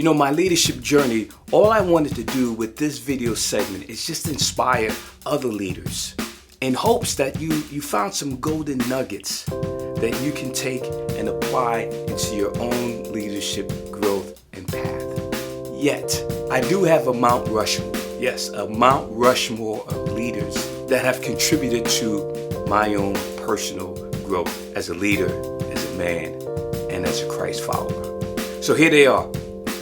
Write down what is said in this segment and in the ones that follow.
You know, my leadership journey, all I wanted to do with this video segment is just inspire other leaders in hopes that you found some golden nuggets that you can take and apply into your own leadership growth and path. Yet, I do have a Mount Rushmore. Yes, a Mount Rushmore of leaders that have contributed to my own personal growth as a leader, as a man, and as a Christ follower. So here they are.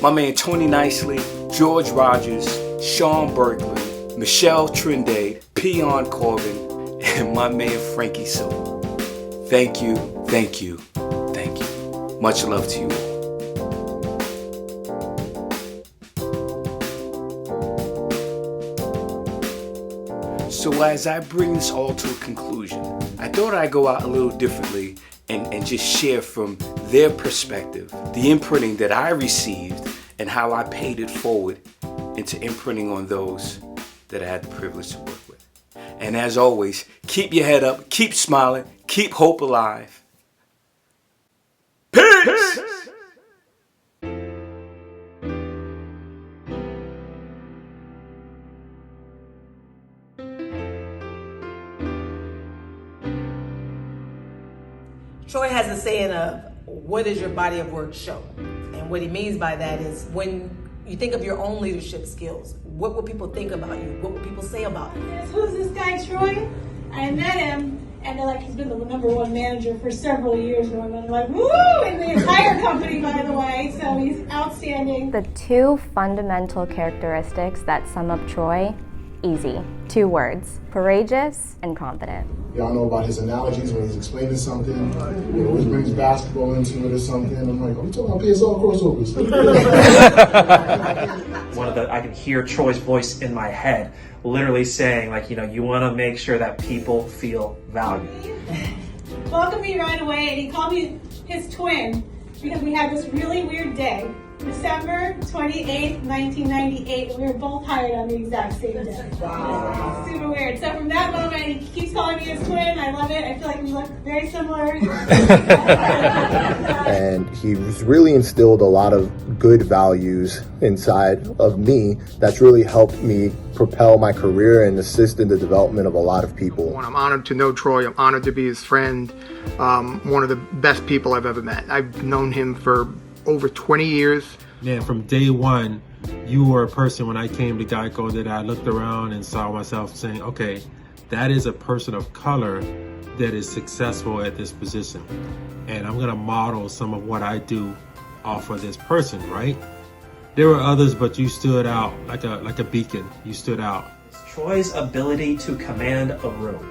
My man Tony Nicely, George Rogers, Sean Berkeley, Michelle Trindade, Peon Corbin, and my man Frankie Silva. Thank you, thank you, thank you. Much love to you all. So as I bring this all to a conclusion, I thought I'd go out a little differently and just share from their perspective the imprinting that I received and how I paid it forward into imprinting on those that I had the privilege to work with. And as always, keep your head up, keep smiling, keep hope alive. Peace! Troy has a saying of, what does your body of work show? And what he means by that is, when you think of your own leadership skills, what will people think about you? What will people say about you? Who's this guy, Troy? I met him, and they're like, he's been the #1 manager for several years, and I'm like, woo! In the entire company, by the way, so he's outstanding. The two fundamental characteristics that sum up Troy, easy. 2 words, courageous and confident. Y'all know about his analogies when he's explaining something. He always brings basketball into it or something. I'm like, are we talking about PSL crossovers? I can hear Troy's voice in my head, literally saying, like, you want to make sure that people feel valued. Welcomed me right away, and he called me his twin because we had this really weird day. December 28th, 1998, and we were both hired on the exact same day. Wow. Super weird. So from that moment, he keeps calling me his twin. I love it. I feel like we look very similar. And he really instilled a lot of good values inside of me that's really helped me propel my career and assist in the development of a lot of people. I'm honored to know Troy. I'm honored to be his friend. One of the best people I've ever met. I've known him for over 20 years. Man, from day one, you were a person when I came to Geico that I looked around and saw myself saying, okay, that is a person of color that is successful at this position. And I'm gonna model some of what I do off of this person, right? There were others, but you stood out like a beacon. You stood out. Troy's ability to command a room.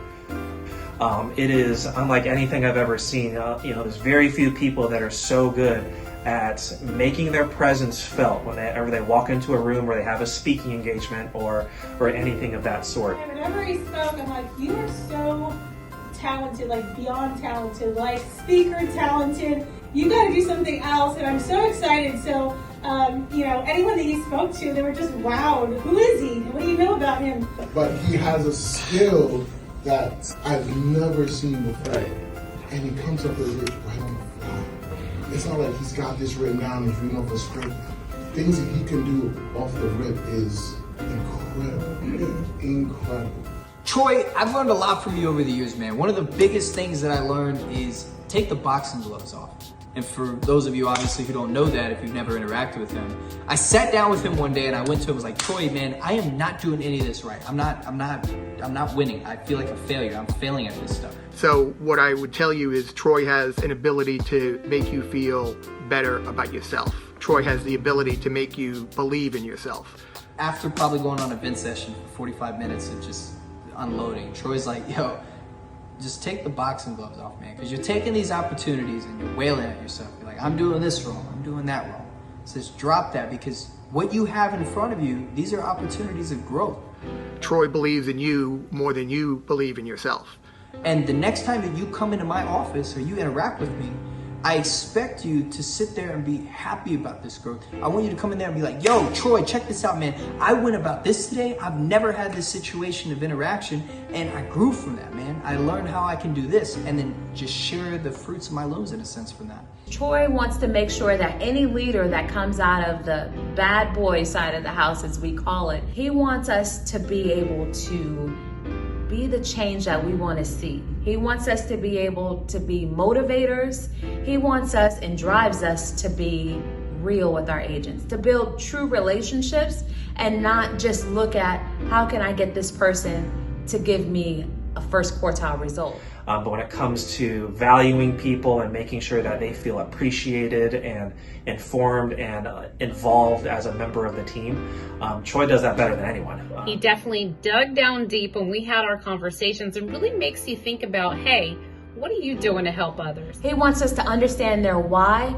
It is unlike anything I've ever seen. There's very few people that are so good at making their presence felt whenever they walk into a room where they have a speaking engagement or anything of that sort. Whenever he spoke, I'm like, you are so talented, like beyond talented, like speaker talented. You got to do something else, and I'm so excited. So, anyone that he spoke to, they were just wowed. Who is he? What do you know about him? But he has a skill that I've never seen before. And he comes up with it right on the fly. It's not like he's got this written down, he's reading off a script. Things that he can do off the rip is incredible. Incredible. Troy, I've learned a lot from you over the years, man. One of the biggest things that I learned is take the boxing gloves off. And for those of you, obviously, who don't know that, if you've never interacted with him, I sat down with him one day and I went to him and was like, Troy, man, I am not doing any of this right. I'm not winning. I feel like a failure. I'm failing at this stuff. So what I would tell you is Troy has an ability to make you feel better about yourself. Troy has the ability to make you believe in yourself. After probably going on a vent session for 45 minutes and just unloading, Troy's like, yo, just take the boxing gloves off, man, because you're taking these opportunities and you're wailing at yourself. You're like, I'm doing this wrong, I'm doing that wrong. It says drop that, because what you have in front of you, these are opportunities of growth. Troy believes in you more than you believe in yourself. And the next time that you come into my office or you interact with me, I expect you to sit there and be happy about this growth. I want you to come in there and be like, yo, Troy, check this out, man. I went about this today. I've never had this situation of interaction, and I grew from that, man. I learned how I can do this, and then just share the fruits of my lows in a sense from that. Troy wants to make sure that any leader that comes out of the bad boy side of the house, as we call it, he wants us to be able to be the change that we want to see. He wants us to be able to be motivators. He wants us and drives us to be real with our agents, to build true relationships and not just look at how can I get this person to give me a first quartile result. But when it comes to valuing people and making sure that they feel appreciated and informed and involved as a member of the team, Troy does that better than anyone. He definitely dug down deep when we had our conversations and really makes you think about, hey, what are you doing to help others? He wants us to understand their why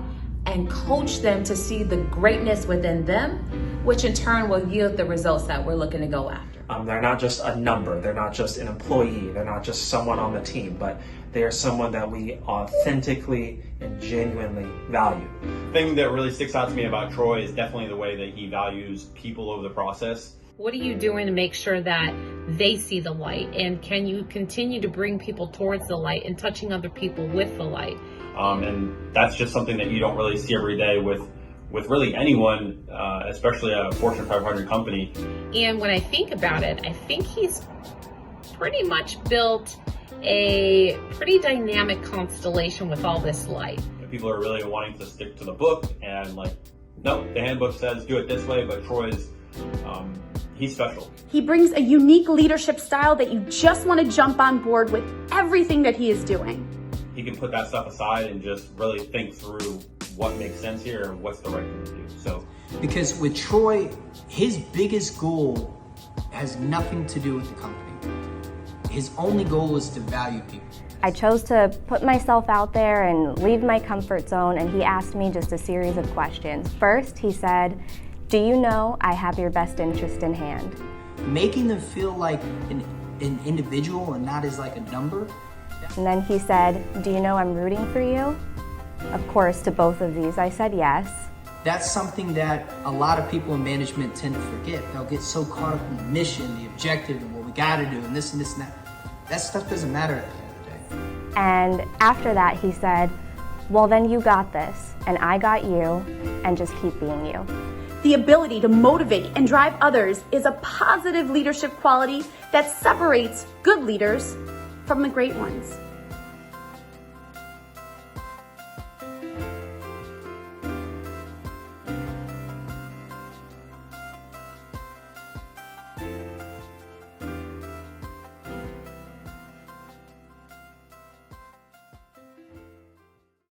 and coach them to see the greatness within them, which in turn will yield the results that we're looking to go after. They're not just a number, they're not just an employee, they're not just someone on the team, but they are someone that we authentically and genuinely value. The thing that really sticks out to me about Troy is definitely the way that he values people over the process. What are you doing to make sure that they see the light? And can you continue to bring people towards the light and touching other people with the light? And that's just something that you don't really see every day with really anyone, especially a Fortune 500 company. And when I think about it, I think he's pretty much built a pretty dynamic constellation with all this light. People are really wanting to stick to the book and like, no, the handbook says do it this way, but Troy's, he's special. He brings a unique leadership style that you just want to jump on board with everything that he is doing. He can put that stuff aside and just really think through what makes sense here and what's the right thing to do. So, because with Troy, his biggest goal has nothing to do with the company. His only goal is to value people. I chose to put myself out there and leave my comfort zone, and he asked me just a series of questions. First, he said, do you know I have your best interest in hand? Making them feel like an individual and not as like a number. And then he said, do you know I'm rooting for you? Of course, to both of these, I said yes. That's something that a lot of people in management tend to forget. They'll get so caught up in the mission, the objective, and what we gotta do, and this and this and that. That stuff doesn't matter at the end of the day. And after that, he said, well, then you got this, and I got you, and just keep being you. The ability to motivate and drive others is a positive leadership quality that separates good leaders from the great ones.